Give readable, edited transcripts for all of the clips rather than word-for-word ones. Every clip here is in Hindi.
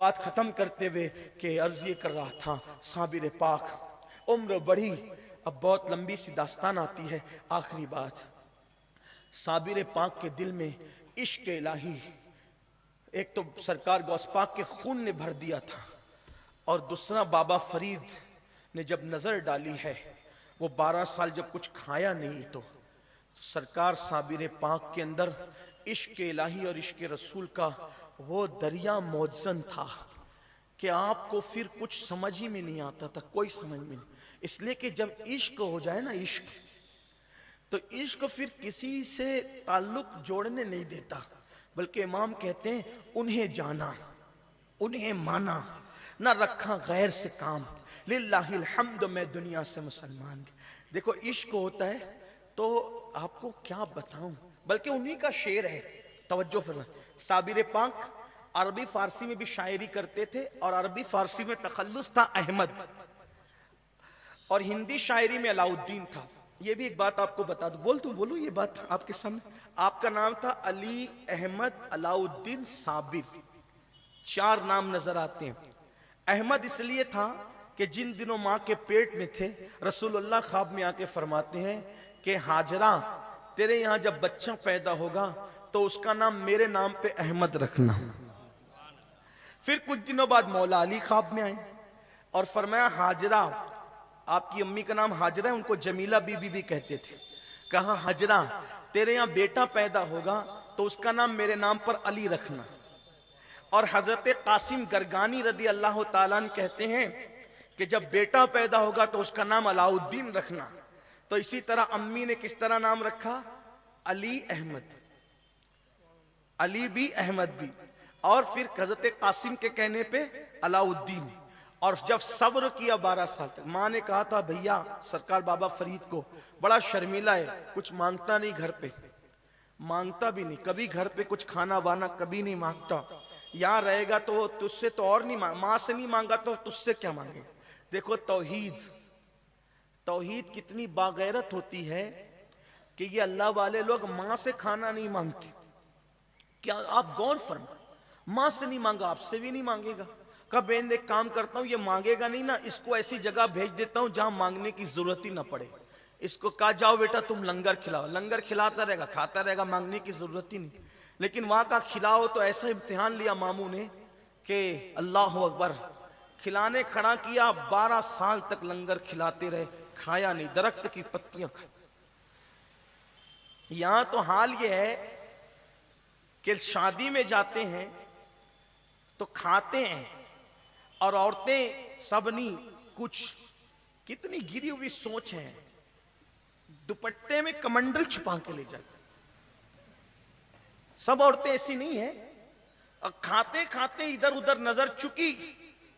बात खत्म करते हुए कि अर्ज ये कर रहा था, साबिर पाक, उम्र बढ़ी, अब बहुत लंबी सी दास्तान आती है। आखिरी बात, साबिर पाक के दिल में इश्क इलाही, एक तो सरकार गौस पाक के खून ने भर दिया था, और दूसरा बाबा फरीद ने जब नजर डाली है, वो 12 साल जब कुछ खाया नहीं, तो सरकार साबिर पाक के अंदर इश्क इलाही और इश्क रसूल का वो दरिया मौजन था कि आपको फिर कुछ समझ ही में नहीं आता था, कोई समझ में नहीं। इसलिए कि जब इश्क हो जाए ना, इश्क, तो इश्क फिर किसी से ताल्लुक जोड़ने नहीं देता, बल्कि इमाम कहते हैं उन्हें जाना, उन्हें माना, ना रखा गैर से काम, लिल्लाहिल हम्द, मैं दुनिया से मुसलमान। देखो इश्क होता है तो आपको क्या बताऊं, बल्कि उन्हीं का शेर है, तवज्जो फरमाएं। साबिर पाक अरबी फारसी में भी शायरी करते थे, और अरबी फारसी में तखल्लुस था अहमद, और हिंदी शायरी में अलाउद्दीन था। ये भी एक बात आपको बता दूं, बोलो ये बात आपके सामने। आपका नाम था अली अहमद अलाउद्दीन साबिर, 4 नाम नजर आते हैं। अहमद इसलिए था कि जिन दिनों माँ के पेट में थे, रसूलुल्लाह ख्वाब में आके फरमाते हैं कि हाजरा, तेरे यहाँ जब बच्चा पैदा होगा तो उसका नाम मेरे नाम पे अहमद रखना। फिर कुछ दिनों बाद मौला अली ख्वाब में आए और फरमाया, हाजरा, आपकी अम्मी का नाम हाजरा है, उनको जमीला बीबी भी कहते थे। कहा, हाजरा, तेरे यहाँ बेटा पैदा होगा तो उसका नाम मेरे नाम पर अली रखना। और हजरत कासिम गरगानी रदी अल्लाह ताला अन्हु कहते हैं कि जब बेटा पैदा होगा तो उसका नाम अलाउद्दीन रखना। तो इसी तरह अम्मी ने किस तरह नाम रखा, अली अहमद, अली भी अहमद भी, और फिर हजरत कासिम के कहने पे अलाउद्दीन। और जब सब्र किया 12 साल तक, माँ ने कहा था, भैया सरकार बाबा फरीद को बड़ा शर्मिला है, कुछ मांगता नहीं, घर पे मांगता भी नहीं, कभी घर पे कुछ खाना वाना कभी नहीं मांगता, यहाँ रहेगा तो तुझसे तो और नहीं मांग, माँ से नहीं मांगा तो तुझसे क्या मांगे। देखो तौहीद, तौहीद कितनी बागैरत होती है कि ये अल्लाह वाले लोग माँ से खाना नहीं मांगते। क्या आप गौर फरमा, माँ से नहीं मांगा, आपसे भी नहीं मांगेगा। कब एक काम करता हूं, ये मांगेगा नहीं ना, इसको ऐसी जगह भेज देता हूं जहां मांगने की जरूरत ही ना पड़े। इसको कहा, जाओ बेटा तुम लंगर खिलाओ, लंगर खिलाता रहेगा, खाता रहेगा, मांगने की जरूरत ही नहीं। लेकिन वहां का खिलाओ तो ऐसा इम्तिहान लिया मामू ने कि अल्लाह अकबर, खिलाने खड़ा किया, 12 साल तक लंगर खिलाते रहे, खाया नहीं, दरख्त की पत्तियां खाई। यहां तो हाल ये है कि शादी में जाते हैं तो खाते हैं, और औरतें सबनी कुछ, कितनी गिरी हुई सोच है, दुपट्टे में कमंडल छुपा के ले जाते। सब औरतें ऐसी नहीं है, और खाते खाते इधर उधर नजर चुकी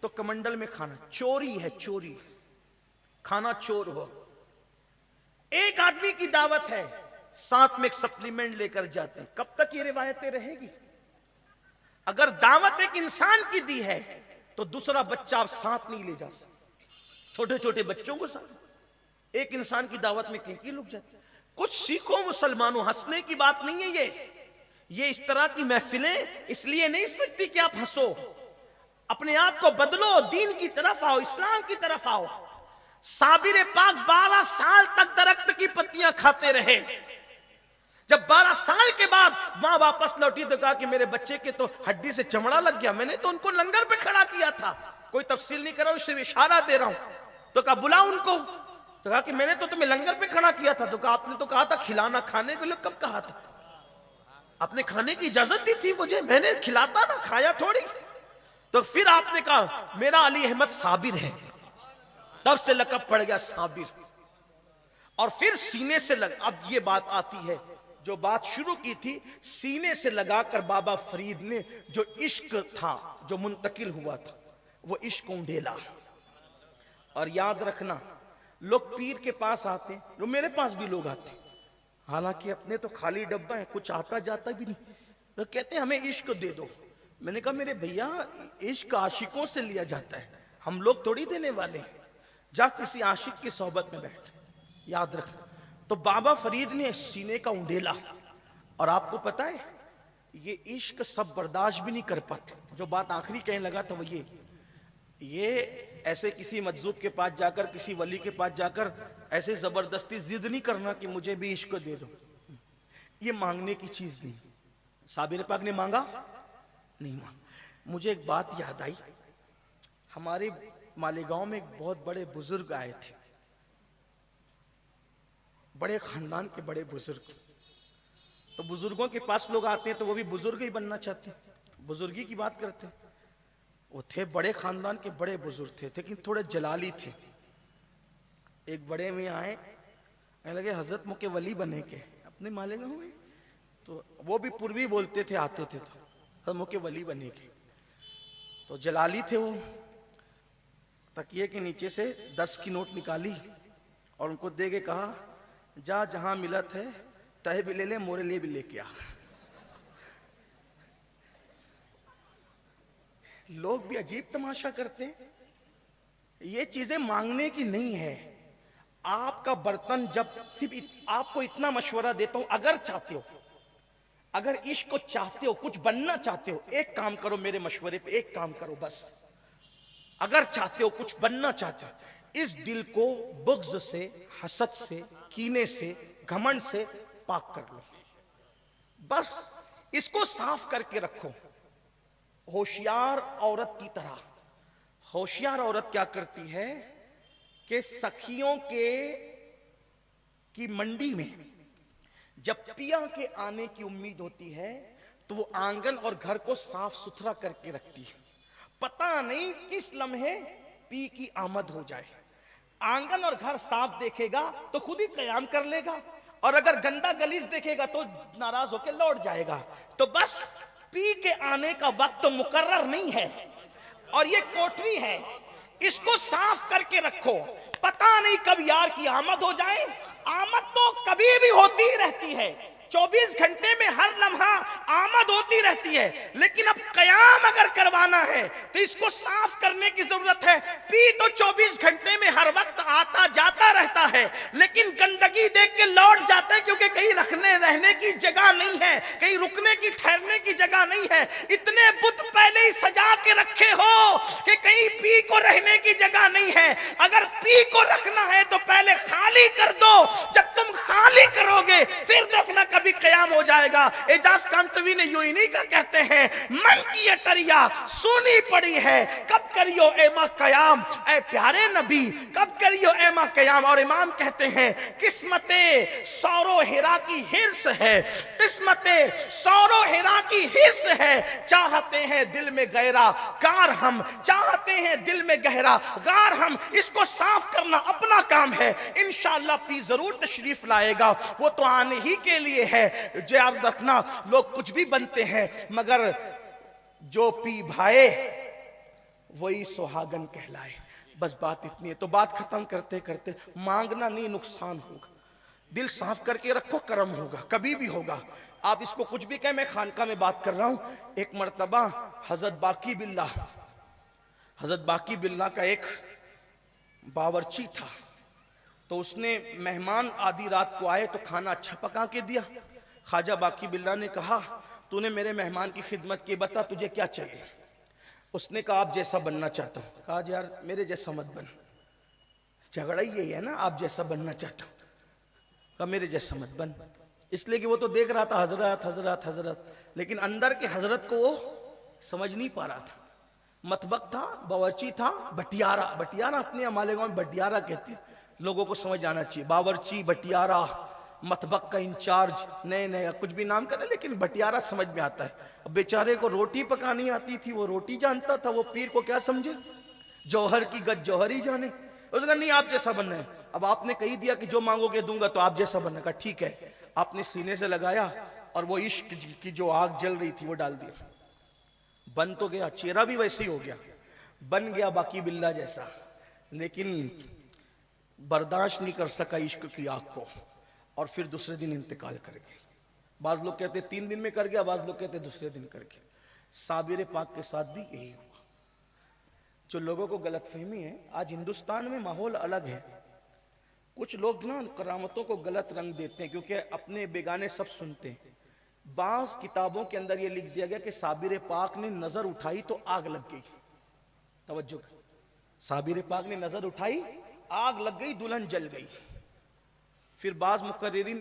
तो कमंडल में खाना, चोरी है, चोरी, खाना चोर हो। एक आदमी की दावत है, साथ में एक सप्लीमेंट लेकर जाते हैं। कब तक ये रिवायतें रहेगी? अगर दावत एक इंसान की दी है तो दूसरा बच्चा आप साथ नहीं ले जा सकते, छोटे छोटे बच्चों को साथ। एक इंसान की दावत में कई लोग जाते। कुछ सीखो मुसलमानों, हंसने की बात नहीं है ये इस तरह की महफिलें इसलिए नहीं सोचती कि आप हंसो, अपने आप को बदलो, दीन की तरफ आओ, इस्लाम की तरफ आओ। साबिर पाक 12 साल तक दरख्त की पत्तियां खाते रहे। जब 12 साल के बाद मां वापस लौटी तो कहा कि मेरे बच्चे के तो हड्डी से चमड़ा लग गया, मैंने तो उनको लंगर पे खड़ा किया था, कोई तफसील नहीं कर रहा हूं, सिर्फ इशारा दे रहा हूं। तो कहा बुलाओ उनको, तो कहा कि मैंने तो तुम्हें लंगर पे खड़ा किया था। तो कहा आपने तो कहा था खिलाना, खाने के लिए कब कहा था? आपने खाने की इजाजत दी थी मुझे, मैंने खिलाता ना, खाया थोड़ी। तो फिर आपने कहा मेरा अली अहमद साबिर है, तब से लकब पड़ गया साबिर। और फिर सीने से लग, अब ये बात आती है जो बात शुरू की थी, सीने से लगाकर बाबा फरीद ने जो इश्क था जो मुंतकिल हुआ था, वो इश्क उंडेला। और याद रखना, लोग पीर के पास आते, जो मेरे पास भी लोग आते, हालांकि अपने तो खाली डब्बा है, कुछ आता जाता भी नहीं, लोग कहते हैं हमें इश्क दे दो। मैंने कहा मेरे भैया, इश्क आशिकों से लिया जाता है, हम लोग थोड़ी देने वाले हैं, जा किसी आशिक की सोहबत में बैठ। याद रखना। तो बाबा फरीद ने सीने का उंडेला, और आपको पता है ये इश्क सब बर्दाश्त भी नहीं कर पाते। जो बात आखिरी कहने लगा था वो ये ऐसे किसी मजजूब के पास जाकर, किसी वली के पास जाकर ऐसे जबरदस्ती जिद नहीं करना कि मुझे भी इश्क दे दो। ये मांगने की चीज नहीं। साबिर पाक ने मांगा नहीं मांगा। मुझे एक बात याद आई, हमारे मालेगांव में एक बहुत बड़े बुजुर्ग आए थे, बड़े खानदान के बड़े बुजुर्ग। तो बुजुर्गों के पास लोग आते हैं तो वो भी बुजुर्ग ही बनना चाहते हैं, बुजुर्गी की बात करते हैं। वो थे बड़े खानदान के बड़े बुजुर्ग थे, लेकिन थोड़े जलाली थे। एक बड़े में आए, कहने लगे हजरत मुके वली बने के अपने मालेगांव में। तो वो भी पूर्वी बोलते थे, आते थे तो हजरत मुके वली बने के। तो जलाली थे वो, तकिए के नीचे से 10 की नोट निकाली और उनको दे के कहा, जा जहां मिलत है तह भी ले ले, मोरे लिए भी लेके आ। लोग भी अजीब तमाशा करते हैं। ये चीजें मांगने की नहीं है। आपका बर्तन जब सिर्फ आपको इतना मशवरा देता हूं, अगर चाहते हो, अगर इश्क को चाहते हो, कुछ बनना चाहते हो, एक काम करो मेरे मशवरे पे, एक काम करो बस। अगर चाहते हो, कुछ बनना चाहते हो, इस दिल को बुग़्ज़ से, हसद से, कीने से, घमंड से पाक कर लो। बस इसको साफ करके रखो। होशियार औरत की तरह, होशियार औरत क्या करती है कि सखियों की मंडी में जब पिया के आने की उम्मीद होती है तो वो आंगन और घर को साफ सुथरा करके रखती है। पता नहीं किस लम्हे पी की आमद हो जाए। आंगन और घर साफ देखेगा तो खुद ही कयाम कर लेगा, और अगर गंदा गलीज देखेगा तो नाराज होकर लौट जाएगा। तो बस पी के आने का वक्त तो मुकर्रर नहीं है, और ये कोठरी है, इसको साफ करके रखो। पता नहीं कब यार की आमद हो जाए। आमद तो कभी भी होती ही रहती है, 24 घंटे में हर लम्हा आमद होती रहती है। लेकिन अब कयाम अगर करवाना है तो इसको साफ करने की जरूरत है। पी तो 24 घंटे में हर वक्त आता जाता रहता है, लेकिन गंदगी देख के लौट जाता है, क्योंकि कहीं रखने रहने की जगह नहीं है, कहीं रुकने की ठहरने की जगह नहीं है। इतने बुत पहले ही सजा के रखे हो कि कहीं पी को रहने की जगह नहीं है। अगर पी को रखना है तो पहले खाली कर दो। जब तुम खाली करोगे फिर देखना कभी कयाम हो जाएगा। एजाज कांतवी ने यूं ही नहीं का कहते हैं, मन की अटरिया सुनी पड़ी है, कब करियो एमा कयाम ऐ प्यारे नबी, कब करियो एमा कयाम। और इमाम कहते हैं, किस्मते सौरो हिरा की हिर्स है, किस्मते सौरो हिरा की हिर्स है। चाहते हैं दिल में गहरा गार हम, चाहते हैं दिल में गहरा गार हम। इसको साफ करना अपना काम है। इंशाअल्लाह पी जरूर तशरीफ लाएगा, वो तो आने ही के लिए है। याद रखना, लोग कुछ भी बनते हैं, मगर जो पी भाए वही सुहागन कहलाए। बस बात इतनी है। तो बात खत्म करते करते, मांगना नहीं, नुकसान होगा। दिल साफ करके रखो, कर्म होगा, कभी भी होगा। आप इसको कुछ भी कहें, मैं खानका में बात कर रहा हूं। एक मर्तबा हजरत बाकी बिल्ला का एक बावर्ची था, तो उसने मेहमान आधी रात को आए तो खाना अच्छा पका के दिया। ख्वाजा बाकी बिल्ला ने कहा, तूने मेरे मेहमान की खिदमत की, बता तुझे क्या चाहिए। उसने कहा, आप जैसा बनना चाहता हूं। कहा, यार मेरे जैसा मत बन, झगड़ा ही यही है ना, आप जैसा बनना चाहता हूं। कहा, मेरे जैसा मत बन। इसलिए कि वो तो देख रहा था हजरत हजरत हजरत, लेकिन अंदर के हजरत को वो समझ नहीं पा रहा था। मतबक था, बावर्ची था, बटियारा, बटियारा अपने मालेगांव में बटियारा कहते हैं, लोगों को समझ आना चाहिए। बावर्ची, बटियारा, मतबक का इंचार्ज, नए नए कुछ भी नाम करे, लेकिन बटियारा समझ में आता है। अब बेचारे को रोटी पकानी आती थी, वो रोटी जानता था, वो पीर को क्या समझे, जौहर की गज जौहर ही जाने। उसने कहा, नहीं आप जैसा बनना है। अब आपने कही दिया कि जो मांगोगे दूंगा, तो आप जैसा बनना। कहा ठीक है। आपने सीने से लगाया और वो इश्क की जो आग जल रही थी वो डाल दिया। बन तो गया, चेहरा भी वैसे ही हो गया, बन गया बाकी बिल्ला जैसा, लेकिन बर्दाश्त नहीं कर सका इश्क की आग को, और फिर दूसरे दिन इंतकाल कर गए। बाज लोग कहते 3 दिन में कर गया, बाज लोग कहते दूसरे दिन कर गया। साबिर पाक के साथ भी यही हुआ। जो लोगों को गलतफहमी है, आज हिंदुस्तान में माहौल अलग है। कुछ लोग ना करामतों को गलत रंग देते हैं, क्योंकि अपने बेगाने सब सुनते हैं। बास किताबों के अंदर यह लिख दिया गया कि साबिर पाक ने नजर उठाई तो आग लग गई। तवज्जो, साबिर पाक ने नजर उठाई, आग लग गई, दुल्हन जल गई। फिर बाज मुकर्रिरीन